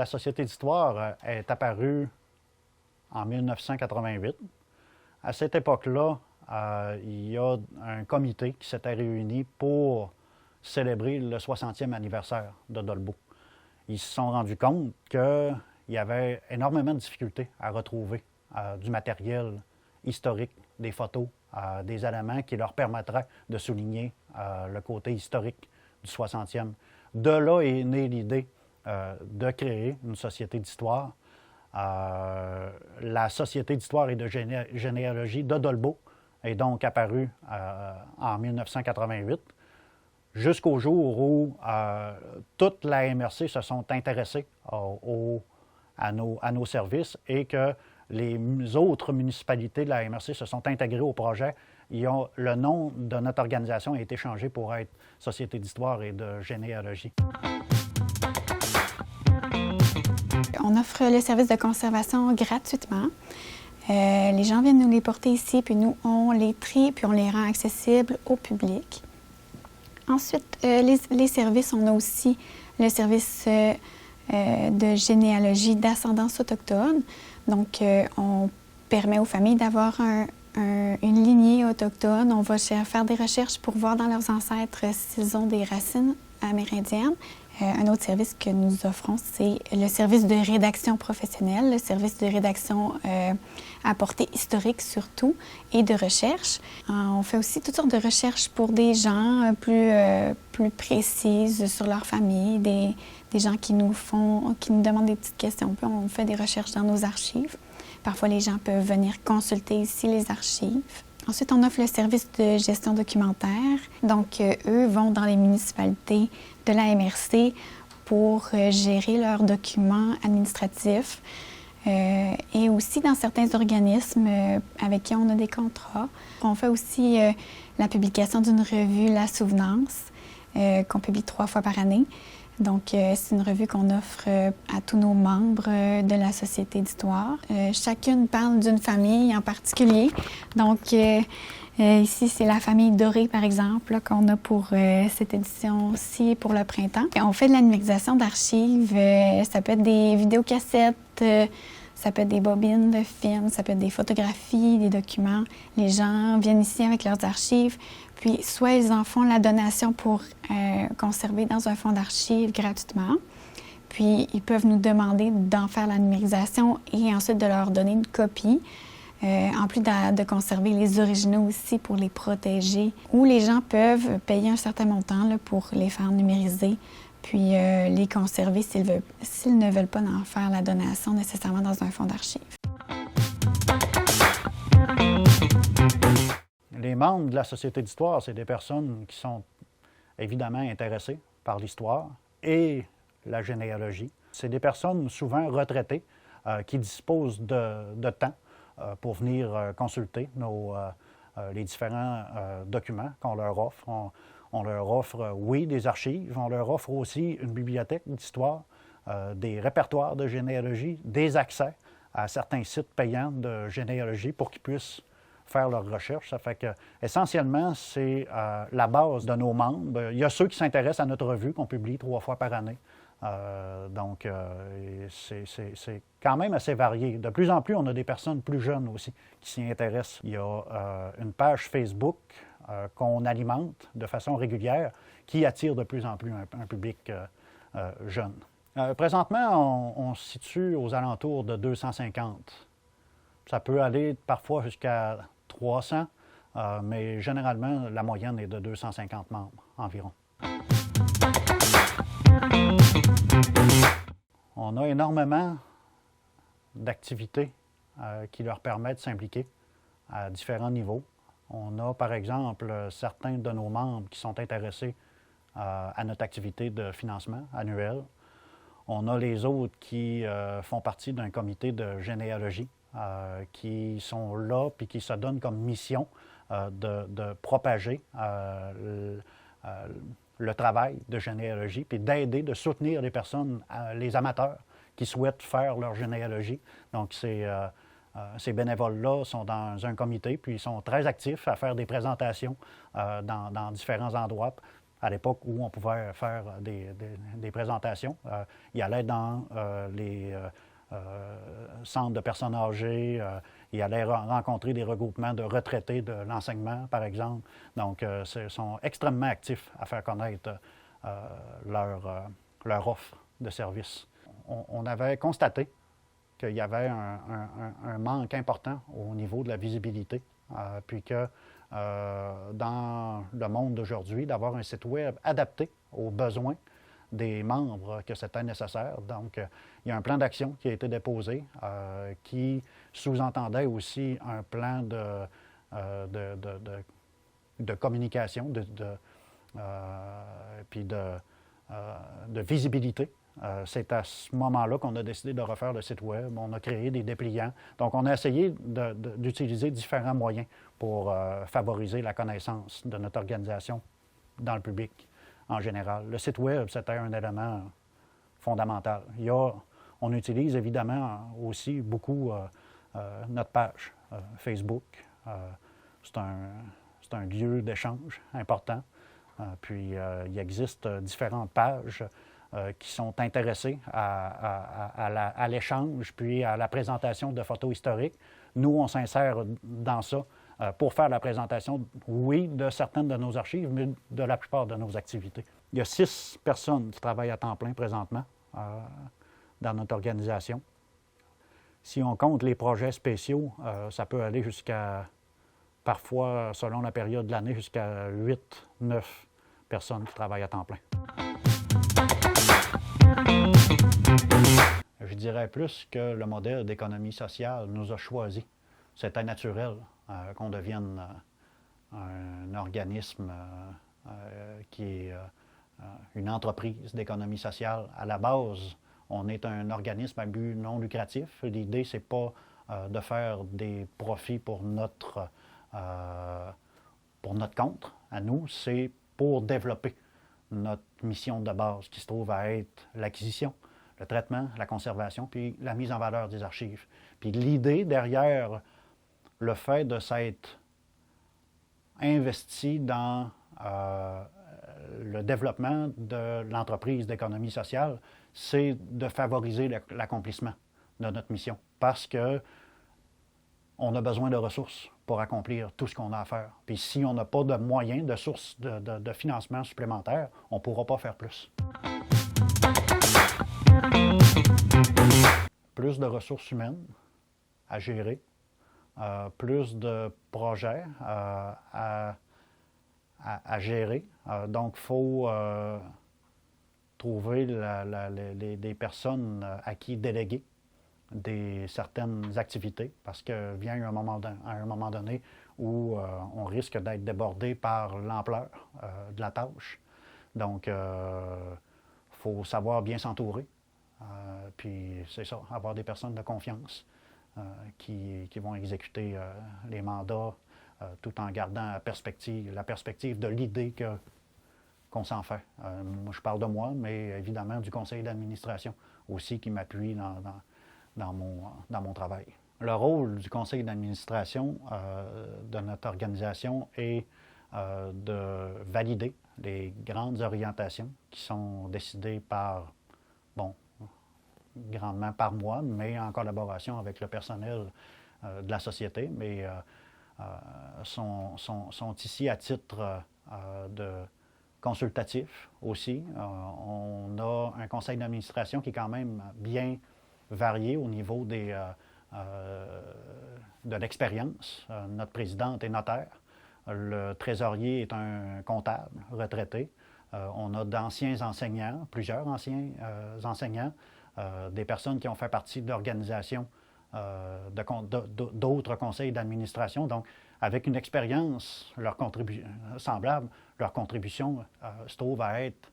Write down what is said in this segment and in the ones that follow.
la Société d'histoire est apparue en 1988. À cette époque-là, il y a un comité qui s'était réuni pour célébrer le 60e anniversaire de Dolbeau. Ils se sont rendus compte qu'il y avait énormément de difficultés à retrouver du matériel historique, des photos, des éléments qui leur permettraient de souligner le côté historique du 60e. De là est née l'idée de créer une société d'histoire. La Société d'histoire et de généalogie de Dolbeau est donc apparue en 1988, jusqu'au jour où toute la MRC se sont intéressés à nos services et que les autres municipalités de la MRC se sont intégrées au projet. Le nom de notre organisation a été changé pour être Société d'histoire et de généalogie. On offre le service de conservation gratuitement. Les gens viennent nous les porter ici, puis nous, on les trie, puis on les rend accessibles au public. Ensuite, les services, on a aussi le service de généalogie d'ascendance autochtone. Donc, on permet aux familles d'avoir une lignée autochtone. On va faire des recherches pour voir dans leurs ancêtres s'ils ont des racines amérindiennes. Un autre service que nous offrons, c'est le service de rédaction professionnelle, le service de rédaction à portée historique surtout, et de recherche. On fait aussi toutes sortes de recherches pour des gens plus précises sur leur famille, des gens qui nous demandent des petites questions. Puis on fait des recherches dans nos archives. Parfois, les gens peuvent venir consulter ici les archives. Ensuite, on offre le service de gestion documentaire. Donc, eux vont dans les municipalités de la MRC pour gérer leurs documents administratifs et aussi dans certains organismes avec qui on a des contrats. On fait aussi la publication d'une revue La Souvenance qu'on publie 3 fois par année. Donc, c'est une revue qu'on offre à tous nos membres de la Société d'histoire. Chacune parle d'une famille en particulier. Donc, ici, c'est la famille Doré, par exemple, qu'on a pour cette édition-ci pour le printemps. On fait de la numérisation d'archives. Ça peut être des vidéocassettes, ça peut être des bobines de films, ça peut être des photographies, des documents. Les gens viennent ici avec leurs archives. Puis, soit ils en font la donation pour conserver dans un fonds d'archives gratuitement. Puis, ils peuvent nous demander d'en faire la numérisation et ensuite de leur donner une copie. En plus de conserver les originaux aussi pour les protéger. Ou les gens peuvent payer un certain montant là, pour les faire numériser, puis les conserver s'ils ne veulent pas en faire la donation nécessairement dans un fonds d'archives. Les membres de la Société d'histoire, c'est des personnes qui sont évidemment intéressées par l'histoire et la généalogie. C'est des personnes souvent retraitées qui disposent de temps pour venir consulter les différents documents qu'on leur offre. On leur offre, oui, des archives, on leur offre aussi une bibliothèque d'histoire, des répertoires de généalogie, des accès à certains sites payants de généalogie pour qu'ils puissent faire leurs recherches. Ça fait que, essentiellement, c'est la base de nos membres. Il y a ceux qui s'intéressent à notre revue qu'on publie 3 fois par année. Donc, c'est quand même assez varié. De plus en plus, on a des personnes plus jeunes aussi qui s'y intéressent. Il y a une page Facebook qu'on alimente de façon régulière qui attire de plus en plus un public jeune. Présentement, on se situe aux alentours de 250. Ça peut aller parfois jusqu'à 300, mais généralement, la moyenne est de 250 membres environ. On a énormément d'activités qui leur permettent de s'impliquer à différents niveaux. On a, par exemple, certains de nos membres qui sont intéressés à notre activité de financement annuel. On a les autres qui font partie d'un comité de généalogie qui sont là puis qui se donnent comme mission de propager le travail de généalogie, puis d'aider, de soutenir les personnes, les amateurs qui souhaitent faire leur généalogie. Donc, ces bénévoles-là sont dans un comité, puis ils sont très actifs à faire des présentations dans différents endroits à l'époque où on pouvait faire des présentations. Il allait dans les centres de personnes âgées, il allait rencontrer des regroupements de retraités de l'enseignement, par exemple. Donc, ils sont extrêmement actifs à faire connaître leur offre de services. On avait constaté qu'il y avait un manque important au niveau de la visibilité, puis que dans le monde d'aujourd'hui, d'avoir un site Web adapté aux besoins des membres que c'était nécessaire. Donc, il y a un plan d'action qui a été déposé qui sous-entendait aussi un plan de communication, puis de visibilité. C'est à ce moment-là qu'on a décidé de refaire le site Web. On a créé des dépliants. Donc, on a essayé d'utiliser différents moyens pour favoriser la connaissance de notre organisation dans le public en général. Le site Web, c'était un élément fondamental. On utilise évidemment aussi beaucoup notre page Facebook. C'est un lieu d'échange important. Puis, il existe différentes pages qui sont intéressés à l'échange, puis à la présentation de photos historiques. Nous, on s'insère dans ça pour faire la présentation, oui, de certaines de nos archives, mais de la plupart de nos activités. Il y a 6 personnes qui travaillent à temps plein présentement dans notre organisation. Si on compte les projets spéciaux, ça peut aller jusqu'à, parfois, selon la période de l'année, jusqu'à 8, 9 personnes qui travaillent à temps plein. Je dirais plus que le modèle d'économie sociale nous a choisi. C'était naturel qu'on devienne un organisme qui est une entreprise d'économie sociale. À la base, on est un organisme à but non lucratif. L'idée, c'est pas de faire des profits pour notre compte. À nous, c'est pour développer notre mission de base qui se trouve à être l'acquisition, le traitement, la conservation, puis la mise en valeur des archives. Puis l'idée derrière le fait de s'être investi dans le développement de l'entreprise d'économie sociale, c'est de favoriser l'accomplissement de notre mission. Parce que on a besoin de ressources pour accomplir tout ce qu'on a à faire. Puis si on n'a pas de moyens, de sources de financement supplémentaires, on ne pourra pas faire plus. Plus de ressources humaines à gérer, plus de projets à gérer. Donc, il faut trouver des personnes à qui déléguer certaines activités, parce que vient un moment donné où on risque d'être débordé par l'ampleur de la tâche. Donc, il faut savoir bien s'entourer. Puis c'est ça, avoir des personnes de confiance qui vont exécuter les mandats tout en gardant la perspective de l'idée qu'on s'en fait. Moi, je parle de moi, mais évidemment du conseil d'administration aussi qui m'appuie dans mon travail. Le rôle du conseil d'administration de notre organisation est de valider les grandes orientations qui sont décidées grandement par moi, mais en collaboration avec le personnel de la société, mais sont ici à titre de consultatif aussi. On a un conseil d'administration qui est quand même bien varié au niveau de l'expérience. Notre présidente est notaire. Le trésorier est un comptable retraité. On a d'anciens enseignants, plusieurs anciens enseignants, des personnes qui ont fait partie d'organisations, d'autres conseils d'administration. Donc, avec une expérience semblable, leur contribution se trouve à être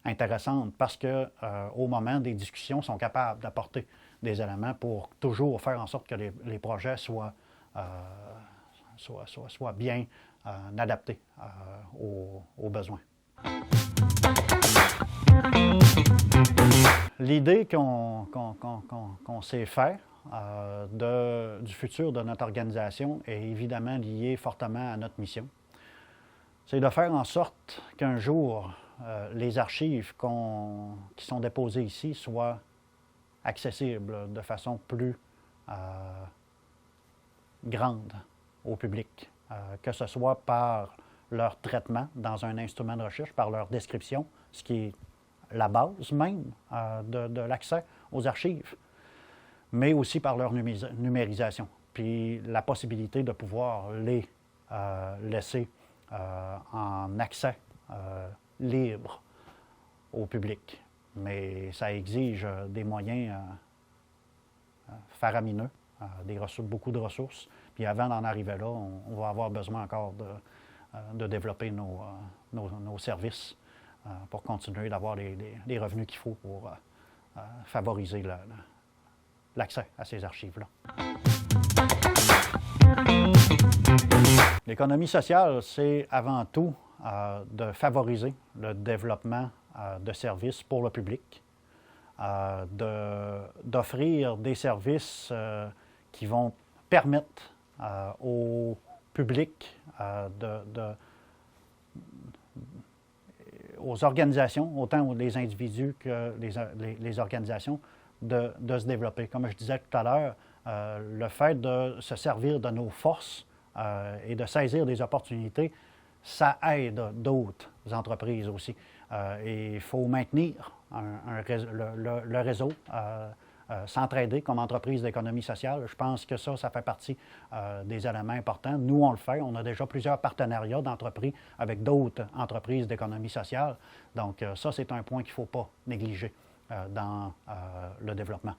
intéressante parce qu'au moment des discussions, ils sont capables d'apporter des éléments pour toujours faire en sorte que les projets soient bien adaptés aux besoins. L'idée qu'on s'est fait du futur de notre organisation est évidemment liée fortement à notre mission. c'est de faire en sorte qu'un jour, les archives qui sont déposées ici soient accessibles de façon plus grande au public, que ce soit par leur traitement dans un instrument de recherche, par leur description, ce qui est la base même de l'accès aux archives, mais aussi par leur numérisation, puis la possibilité de pouvoir les laisser en accès libre au public. Mais ça exige des moyens faramineux, beaucoup de ressources. Puis avant d'en arriver là, on va avoir besoin encore de développer nos services pour continuer d'avoir les revenus qu'il faut pour favoriser l'accès à ces archives-là. L'économie sociale, c'est avant tout de favoriser le développement de services pour le public, d'offrir des services qui vont permettre au public, aux organisations, autant les individus que les organisations, de se développer. Comme je disais tout à l'heure, le fait de se servir de nos forces et de saisir des opportunités, ça aide d'autres entreprises aussi. Et il faut maintenir le réseau, s'entraider comme entreprise d'économie sociale. Je pense que ça fait partie des éléments importants. Nous, on le fait. On a déjà plusieurs partenariats d'entreprises avec d'autres entreprises d'économie sociale. Donc, ça, c'est un point qu'il ne faut pas négliger dans le développement.